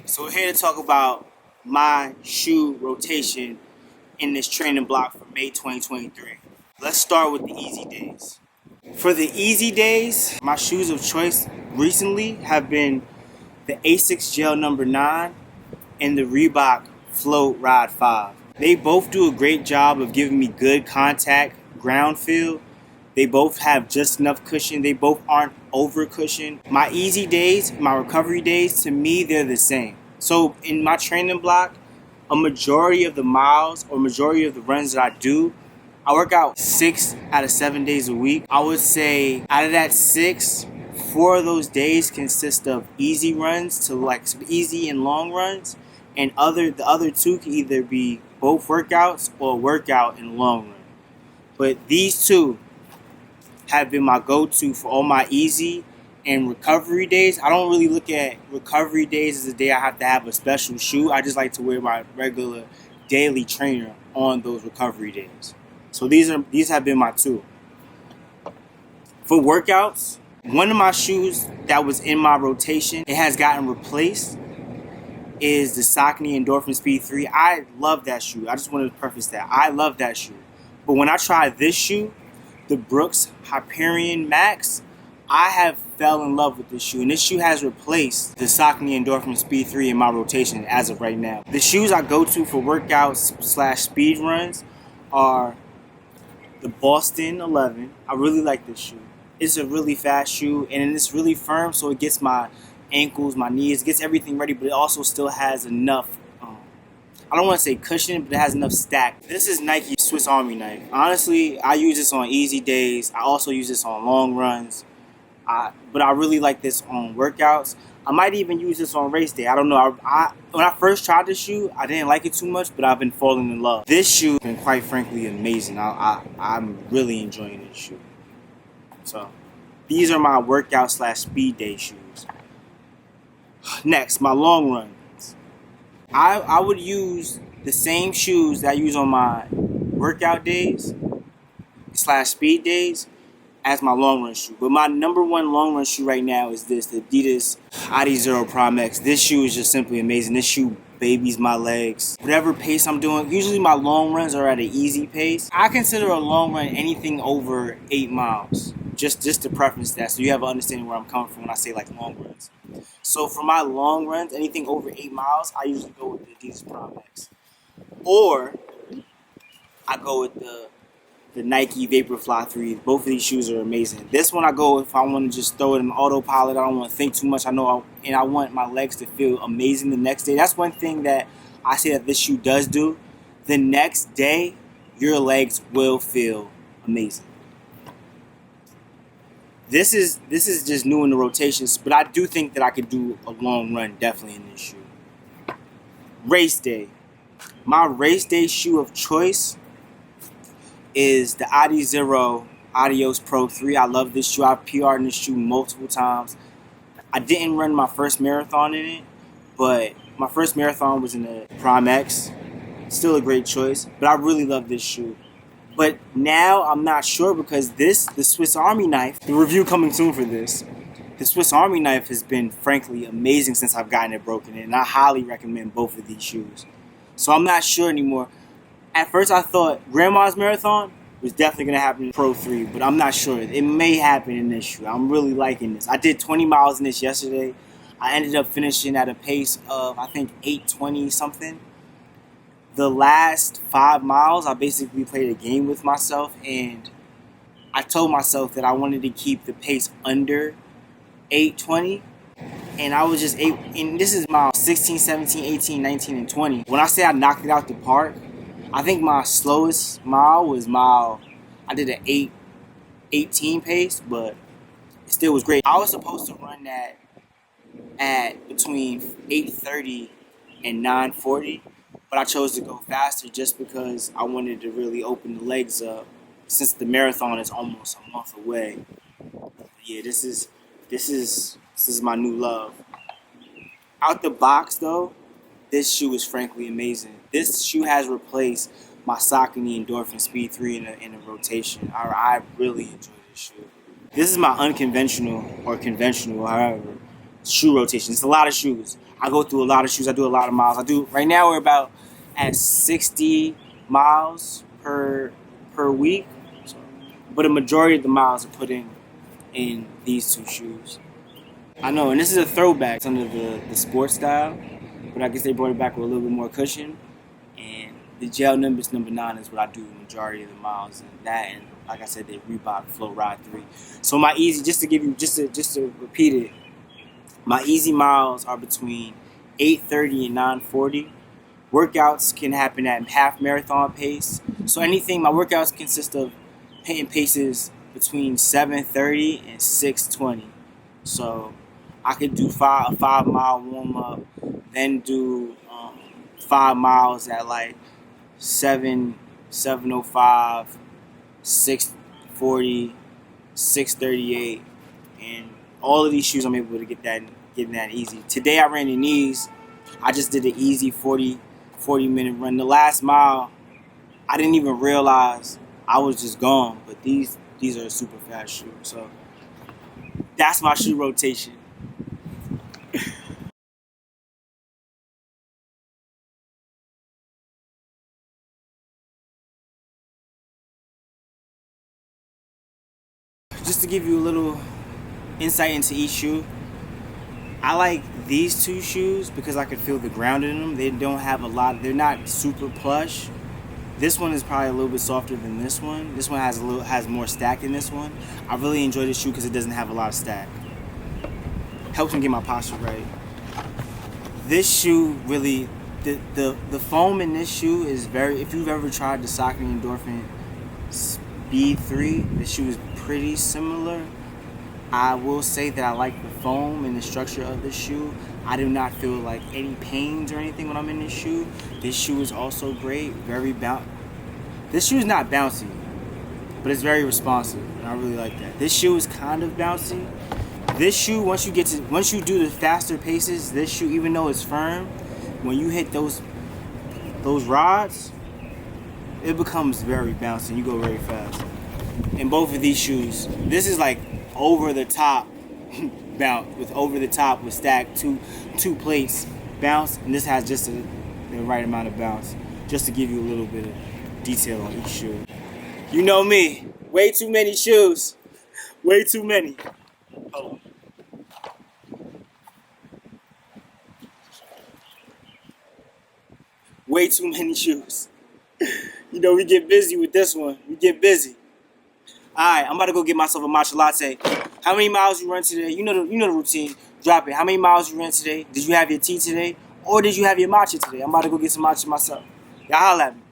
So we're here to talk about my shoe rotation in this training block for May 2023. Let's start with the easy days. For the easy days, my shoes of choice recently have been the Asics Gel number 9 and the Reebok Float Ride 5. They both do a great job of giving me good contact, ground feel. They both have just enough cushion. They both aren't over cushioned. My easy days, my recovery days, to me, they're the same. So in my training block, a majority of the miles or majority of the runs that I do, I work out 6 out of 7 days a week. I would say out of that 6, 4 of those days consist of easy runs to like some easy and long runs, and the other 2 can either be both workouts or workout and long run. But these 2 have been my go-to for all my easy and recovery days. I don't really look at recovery days as a day I have to have a special shoe. I just like to wear my regular daily trainer on those recovery days. So these have been my 2. For workouts, one of my shoes that was in my rotation, it has gotten replaced, is the Saucony Endorphin Speed 3. I love that shoe. I just wanted to preface that. I love that shoe. But when I tried this shoe, the Brooks Hyperion Max, I have fell in love with this shoe, and this shoe has replaced the Saucony Endorphin Speed 3 in my rotation as of right now. The shoes I go to for workouts / speed runs are the Boston 11. I really like this shoe. It's a really fast shoe, and it's really firm, so it gets my ankles, my knees, gets everything ready, but it also still has enough I don't want to say cushion, but it has enough stack. This is Nike Swiss Army knife. Honestly, I use this on easy days. I also use this on long runs. But I really like this on workouts. I might even use this on race day. I don't know. When I first tried this shoe, I didn't like it too much, but I've been falling in love. This shoe has been quite frankly amazing. I'm really enjoying this shoe. So these are my workout / speed day shoes. Next, my long run. I would use the same shoes that I use on my workout days / speed days as my long run shoe. But my number 1 long run shoe right now is this, the Adidas Adizero Prime X. This shoe is just simply amazing. This shoe babies my legs. Whatever pace I'm doing, usually my long runs are at an easy pace. I consider a long run anything over 8 miles. Just to preference that, so you have an understanding where I'm coming from when I say like long runs. So for my long runs, anything over 8 miles, I usually go with the Adidas Prime X. Or I go with the Nike Vaporfly 3. Both of these shoes are amazing. This one I go if I want to just throw it in autopilot. I don't want to think too much. I want my legs to feel amazing the next day. That's one thing that I say that this shoe does do. The next day, your legs will feel amazing. This is just new in the rotations, but I do think that I could do a long run definitely in this shoe. Race day. My race day shoe of choice is the Adizero Adios Pro 3. I love this shoe. I've PR'd in this shoe multiple times. I didn't run my first marathon in it, but my first marathon was in the Prime X. Still a great choice, but I really love this shoe. But now I'm not sure because the Swiss Army knife, the review coming soon for this, the Swiss Army knife has been frankly amazing since I've gotten it broken in, and I highly recommend both of these shoes. So I'm not sure anymore. At first I thought Grandma's Marathon was definitely going to happen in Pro 3, but I'm not sure. It may happen in this shoe. I'm really liking this. I did 20 miles in this yesterday. I ended up finishing at a pace of, I think, 8:20 something. The last 5 miles, I basically played a game with myself, and I told myself that I wanted to keep the pace under 8:20, and I was just and this is mile 16, 17, 18, 19, and 20. When I say I knocked it out the park, I think my slowest mile was I did an 8:18 pace, but it still was great. I was supposed to run that at between 8:30 and 9:40. But I chose to go faster just because I wanted to really open the legs up since the marathon is almost a month away. Yeah, this is my new love. Out the box though, this shoe is frankly amazing. This shoe has replaced my Saucony Endorphin Speed 3 in a rotation. I really enjoy this shoe. This is my unconventional or conventional, however, shoe rotation. It's a lot of shoes. I go through a lot of shoes. I do a lot of miles. Right now we're about at 60 miles per week. So, but a majority of the miles are put in these two shoes. I know, and this is a throwback. It's under the sports style, but I guess they brought it back with a little bit more cushion. And the gel Nimbus number 9 is what I do the majority of the miles, and that, and like I said, the Reebok Flow Ride 3. So my easy, just to repeat it, my easy miles are between 8:30 and 9:40. Workouts can happen at half marathon pace. So anything, my workouts consist of hitting paces between 7:30 and 6:20. So I could do a 5-mile warm up, then do 5 miles at like 7:05, 6:40, 6:38, and all of these shoes I'm able to get that easy. Today I ran the knees. I just did an easy 40-minute run. The last mile, I didn't even realize I was just gone. But these are super fast shoes. So that's my shoe rotation. Just to give you a little insight into each shoe, I like these two shoes because I can feel the ground in them. They don't have a lot. They're not super plush. This one is probably a little bit softer than this one. This one has more stack than this one. I really enjoy this shoe because it doesn't have a lot of stack. Helps me get my posture right. This shoe really, the foam in this shoe is very. If you've ever tried the Saucony Endorphin Speed 3, the shoe is pretty similar. I will say that I like the foam and the structure of the shoe. I do not feel like any pains or anything when I'm in this shoe. This shoe is also great, very This shoe is not bouncy, but it's very responsive, and I really like that. This shoe is kind of bouncy. This shoe, once you do the faster paces, this shoe, even though it's firm, when you hit those rods, it becomes very bouncy. You go very fast. In both of these shoes, this is like over the top bounce with stacked two plates bounce, and this has just the right amount of bounce, just to give you a little bit of detail on each shoe. You know me, way too many shoes, way too many. Hold on. Way too many shoes. You know, we get busy with this one. We get busy. Alright, I'm about to go get myself a matcha latte. How many miles you run today? You know the routine. Drop it. How many miles you ran today? Did you have your tea today? Or did you have your matcha today? I'm about to go get some matcha myself. Y'all holla at me.